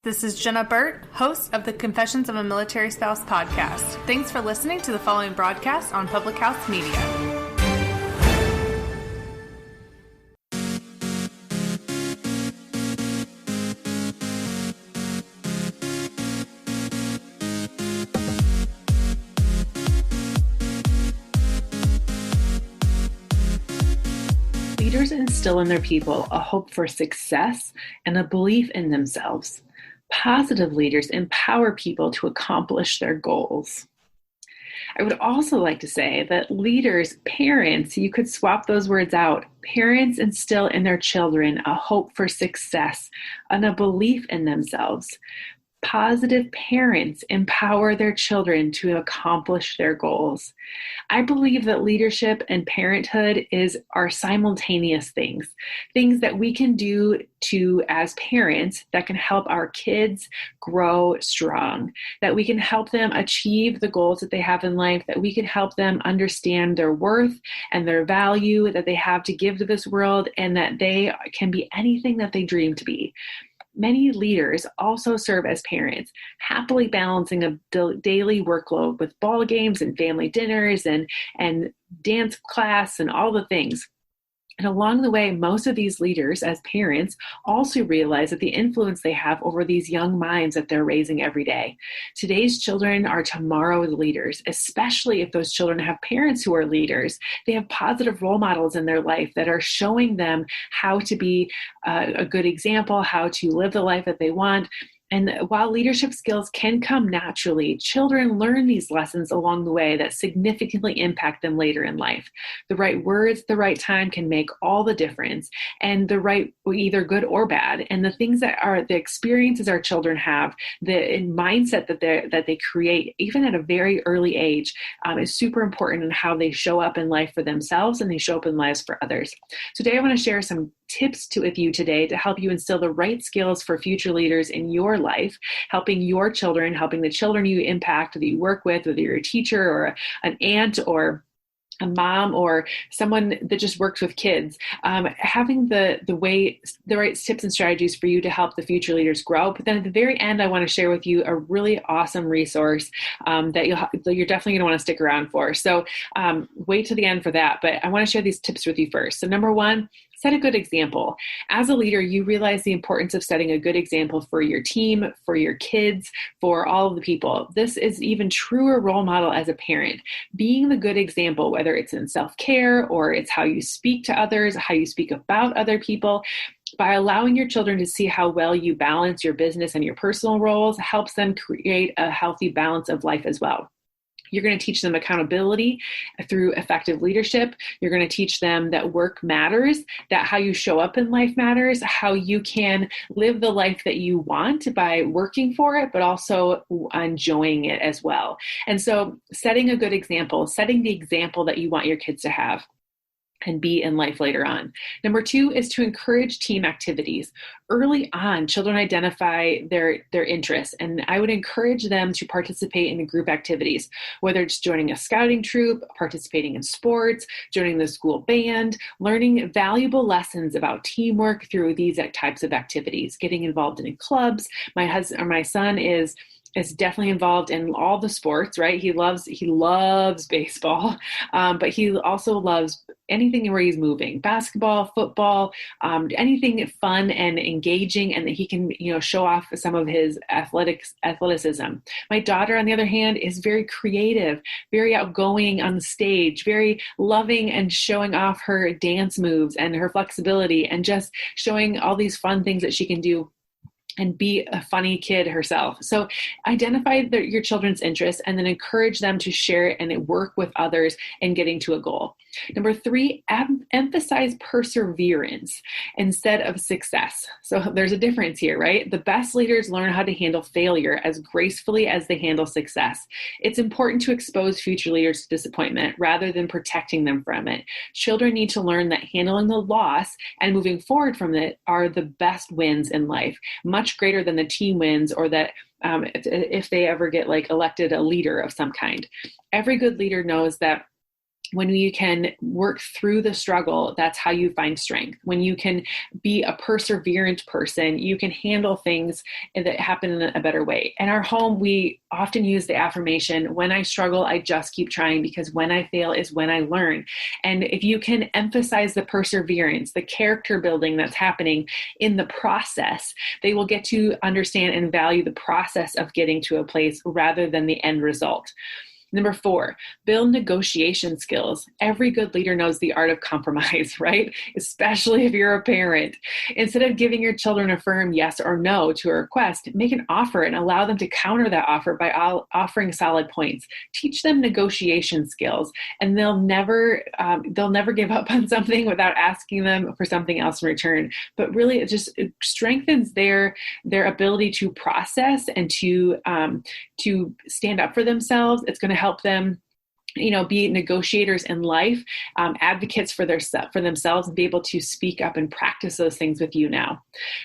This is Jenna Burt, host of the Confessions of a Military Spouse podcast. Thanks for listening to the following broadcast on Public House Media. Leaders instill in their people a hope for success and a belief in themselves. Positive leaders empower people to accomplish their goals. I would also like to say that leaders, parents, you could swap those words out. Parents instill in their children a hope for success and a belief in themselves. Positive parents empower their children to accomplish their goals. I believe that leadership and parenthood are simultaneous things that we can do as parents that can help our kids grow strong, that we can help them achieve the goals that they have in life, that we can help them understand their worth and their value that they have to give to this world, and that they can be anything that they dream to be. Many leaders also serve as parents, happily balancing a daily workload with ball games and family dinners and dance class and all the things. And along the way, most of these leaders as parents also realize that the influence they have over these young minds that they're raising every day. Today's children are tomorrow's leaders, especially if those children have parents who are leaders. They have positive role models in their life that are showing them how to be a good example, how to live the life that they want. And while leadership skills can come naturally, children learn these lessons along the way that significantly impact them later in life. The right words, the right time can make all the difference, and the right, either good or bad. And the things that are the experiences our children have, the mindset that they create, even at a very early age, is super important in how they show up in life for themselves and they show up in lives for others. Today, I want to share some tips with you today to help you instill the right skills for future leaders in your life, helping your children, helping the children you impact, that you work with, whether you're a teacher or an aunt or a mom or someone that just works with kids, having the right tips and strategies for you to help the future leaders grow. But then at the very end, I want to share with you a really awesome resource that you're definitely going to want to stick around for. So wait till the end for that. But I want to share these tips with you first. So number one, set a good example. As a leader, you realize the importance of setting a good example for your team, for your kids, for all of the people. This is even truer role model as a parent. Being the good example, whether it's in self-care or it's how you speak to others, how you speak about other people, by allowing your children to see how well you balance your business and your personal roles, helps them create a healthy balance of life as well. You're going to teach them accountability through effective leadership. You're going to teach them that work matters, that how you show up in life matters, how you can live the life that you want by working for it, but also enjoying it as well. And so setting a good example, setting the example that you want your kids to have and be in life later on. Number two is to encourage team activities. Early on, children identify their interests, and I would encourage them to participate in the group activities, whether it's joining a scouting troop, participating in sports, joining the school band, learning valuable lessons about teamwork through these types of activities, getting involved in clubs. My son is definitely involved in all the sports, right? He loves baseball, but he also loves anything where he's moving, basketball, football, anything fun and engaging, and that he can, show off some of his athleticism. My daughter, on the other hand, is very creative, very outgoing on the stage, very loving and showing off her dance moves and her flexibility and just showing all these fun things that she can do and be a funny kid herself. So identify your children's interests and then encourage them to share it and work with others in getting to a goal. Number three, emphasize perseverance instead of success. So there's a difference here, right? The best leaders learn how to handle failure as gracefully as they handle success. It's important to expose future leaders to disappointment rather than protecting them from it. Children need to learn that handling the loss and moving forward from it are the best wins in life, much greater than the team wins or that if they ever get elected a leader of some kind. Every good leader knows that When you can work through the struggle, that's how you find strength. When you can be a perseverant person, you can handle things that happen in a better way. In our home, we often use the affirmation, when I struggle, I just keep trying, because when I fail is when I learn. And if you can emphasize the perseverance, the character building that's happening in the process, they will get to understand and value the process of getting to a place rather than the end result. Number 4, build negotiation skills. Every good leader knows the art of compromise, right? Especially if you're a parent. Instead of giving your children a firm yes or no to a request, make an offer and allow them to counter that offer by offering solid points. Teach them negotiation skills, and they'll never give up on something without asking them for something else in return. But really, it strengthens their ability to process and to stand up for themselves. It's going to help them, be negotiators in life, advocates for themselves, and be able to speak up and practice those things with you now.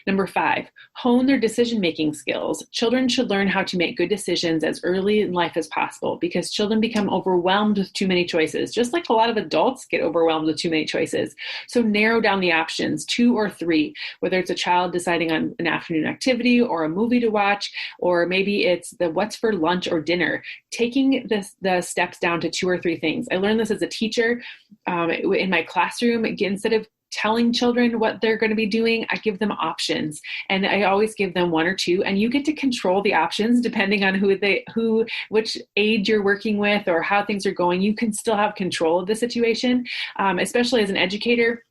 Number 5, hone their decision-making skills. Children should learn how to make good decisions as early in life as possible, because children become overwhelmed with too many choices, just like a lot of adults get overwhelmed with too many choices. So narrow down the options, 2 or 3, whether it's a child deciding on an afternoon activity or a movie to watch, or maybe it's the what's for lunch or dinner. Taking the steps down to 2 or 3 things. I learned this as a teacher in my classroom. Instead of telling children what they're going to be doing, I give them options, and I always give them 1 or 2, and you get to control the options depending on which age you're working with or how things are going. You can still have control of the situation, especially as an educator.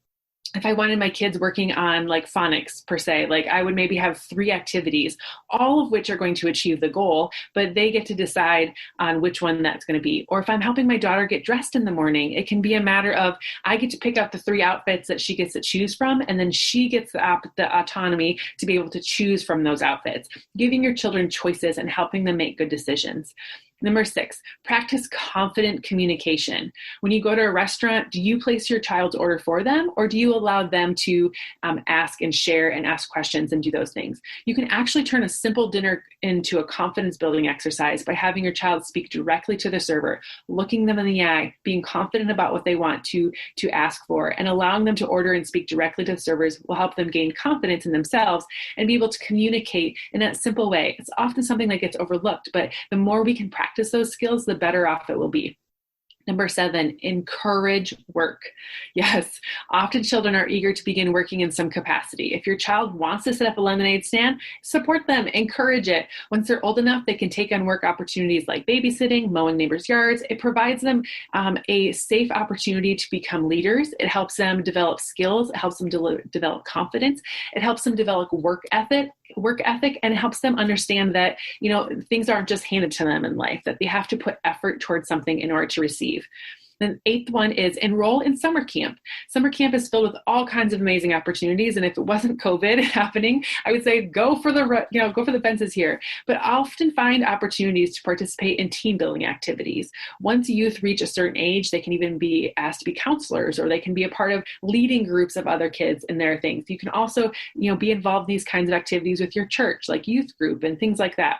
If I wanted my kids working on like phonics per se, like I would maybe have 3 activities, all of which are going to achieve the goal, but they get to decide on which one that's going to be. Or if I'm helping my daughter get dressed in the morning, it can be a matter of I get to pick out the 3 outfits that she gets to choose from, and then she gets the autonomy to be able to choose from those outfits. Giving your children choices and helping them make good decisions. Number 6, practice confident communication. When you go to a restaurant, do you place your child's order for them, or do you allow them to ask and share and ask questions and do those things? You can actually turn a simple dinner into a confidence building exercise by having your child speak directly to the server, looking them in the eye, being confident about what they want to ask for, and allowing them to order and speak directly to the servers will help them gain confidence in themselves and be able to communicate in a simple way. It's often something that gets overlooked, but the more we can practice those skills, the better off it will be. Number 7, encourage work. Yes, often children are eager to begin working in some capacity. If your child wants to set up a lemonade stand, support them, encourage it. Once they're old enough, they can take on work opportunities like babysitting, mowing neighbors' yards. It provides them a safe opportunity to become leaders. It helps them develop skills. It helps them develop confidence. It helps them develop work ethic, and it helps them understand that, things aren't just handed to them in life, that they have to put effort towards something in order to receive. The 8th one is enroll in summer camp. Summer camp is filled with all kinds of amazing opportunities, and if it wasn't COVID happening, I would say go for the fences here. But I often find opportunities to participate in team building activities. Once youth reach a certain age, they can even be asked to be counselors, or they can be a part of leading groups of other kids in their things. You can also, be involved in these kinds of activities with your church, like youth group and things like that.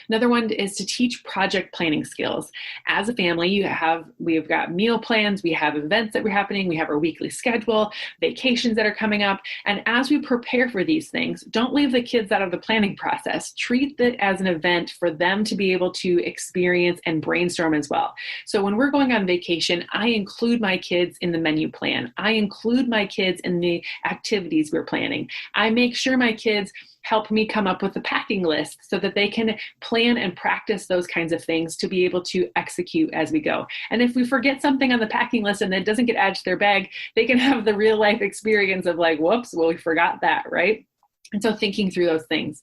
Another one is to teach project planning skills. As a family, we've got meal plans, we have events that are happening, we have our weekly schedule, vacations that are coming up. And as we prepare for these things, don't leave the kids out of the planning process. Treat it as an event for them to be able to experience and brainstorm as well. So when we're going on vacation, I include my kids in the menu plan. I include my kids in the activities we're planning. I make sure my kids help me come up with a packing list so that they can plan and practice those kinds of things to be able to execute as we go. And if we forget something on the packing list and it doesn't get added to their bag, they can have the real life experience of like, whoops, well, we forgot that, right? And so thinking through those things.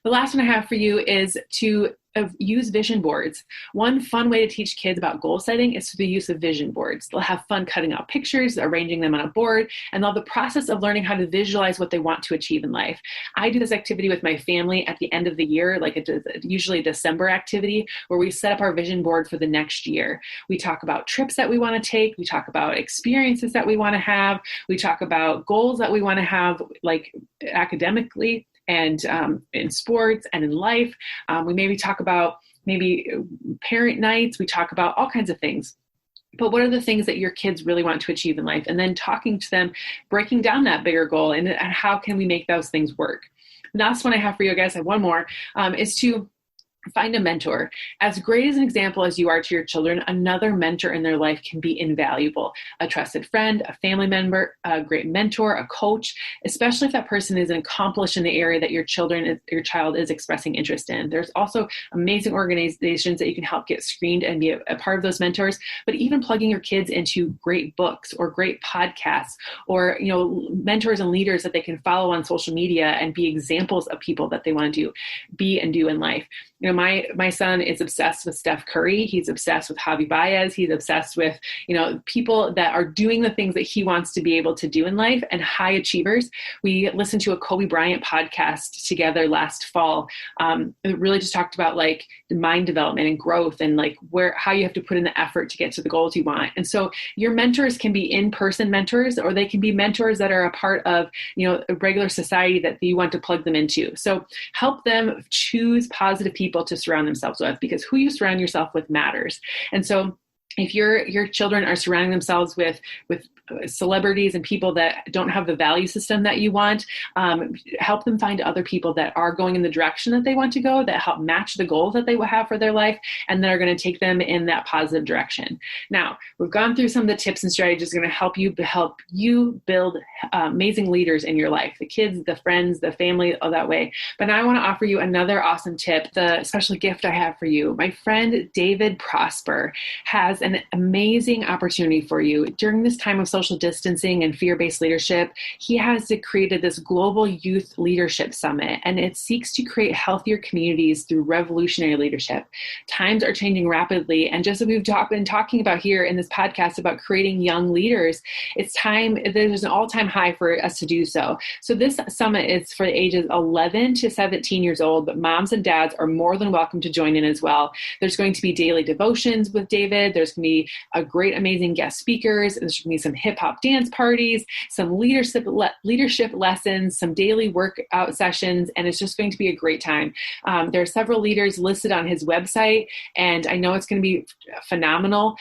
The last one I have for you is to use vision boards. One fun way to teach kids about goal setting is through the use of vision boards. They'll have fun cutting out pictures, arranging them on a board, and they'll have the process of learning how to visualize what they want to achieve in life. I do this activity with my family at the end of the year, like usually a December activity, where we set up our vision board for the next year. We talk about trips that we want to take. We talk about experiences that we want to have. We talk about goals that we want to have, like academically and in sports and in life. We maybe talk about parent nights. We talk about all kinds of things. but what are the things that your kids really want to achieve in life? And then talking to them, breaking down that bigger goal and how can we make those things work? And last one I have for you, I guess I have one more, is to find a mentor. As great as an example as you are to your children, another mentor in their life can be invaluable. A trusted friend, a family member, a great mentor, a coach, especially if that person is accomplished in the area that your child is expressing interest in. There's also amazing organizations that you can help get screened and be a part of those mentors, but even plugging your kids into great books or great podcasts or, mentors and leaders that they can follow on social media and be examples of people that they want to be and do in life. My son is obsessed with Steph Curry. He's obsessed with Javi Baez. He's obsessed with, people that are doing the things that he wants to be able to do in life and high achievers. We listened to a Kobe Bryant podcast together last fall. It really just talked about like mind development and growth and like how you have to put in the effort to get to the goals you want. And so your mentors can be in-person mentors, or they can be mentors that are a part of, a regular society that you want to plug them into. So help them choose positive people to surround themselves with, because who you surround yourself with matters. And so if your children are surrounding themselves with celebrities and people that don't have the value system that you want, help them find other people that are going in the direction that they want to go, that help match the goals that they will have for their life, and that are going to take them in that positive direction. Now, we've gone through some of the tips and strategies going to help you build amazing leaders in your life, the kids, the friends, the family, all that way. But now I want to offer you another awesome tip, the special gift I have for you. My friend David Prosper has an amazing opportunity for you. During this time of social distancing and fear-based leadership, he has created this global youth leadership summit, and it seeks to create healthier communities through revolutionary leadership. Times are changing rapidly, and just as we've been talking about here in this podcast about creating young leaders, it's time, there's an all-time high for us to do so. So this summit is for the ages 11 to 17 years old, but moms and dads are more than welcome to join in as well. There's going to be daily devotions with David. There's going to be a great, amazing guest speakers. There's going to be some hip-hop dance parties, some leadership lessons, some daily workout sessions, and it's just going to be a great time. There are several leaders listed on his website, and I know it's going to be phenomenal.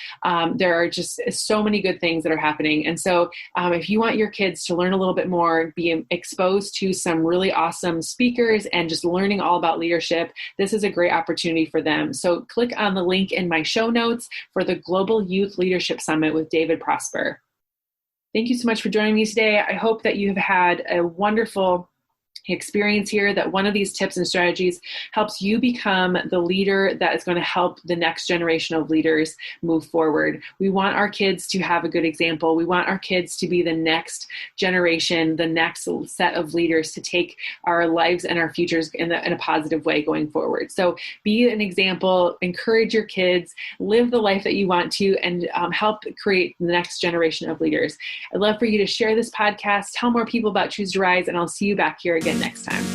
There are just so many good things that are happening. And so if you want your kids to learn a little bit more, be exposed to some really awesome speakers and just learning all about leadership, this is a great opportunity for them. So click on the link in my show notes for the Global Youth Leadership Summit with David Prosper. Thank you so much for joining me today. I hope that you have had a wonderful experience here, that one of these tips and strategies helps you become the leader that is going to help the next generation of leaders move forward. We want our kids to have a good example. We want our kids to be the next generation, the next set of leaders to take our lives and our futures in a positive way going forward. So be an example, encourage your kids, live the life that you want to, and help create the next generation of leaders. I'd love for you to share this podcast, tell more people about Choose to Rise, and I'll see you back here again next time.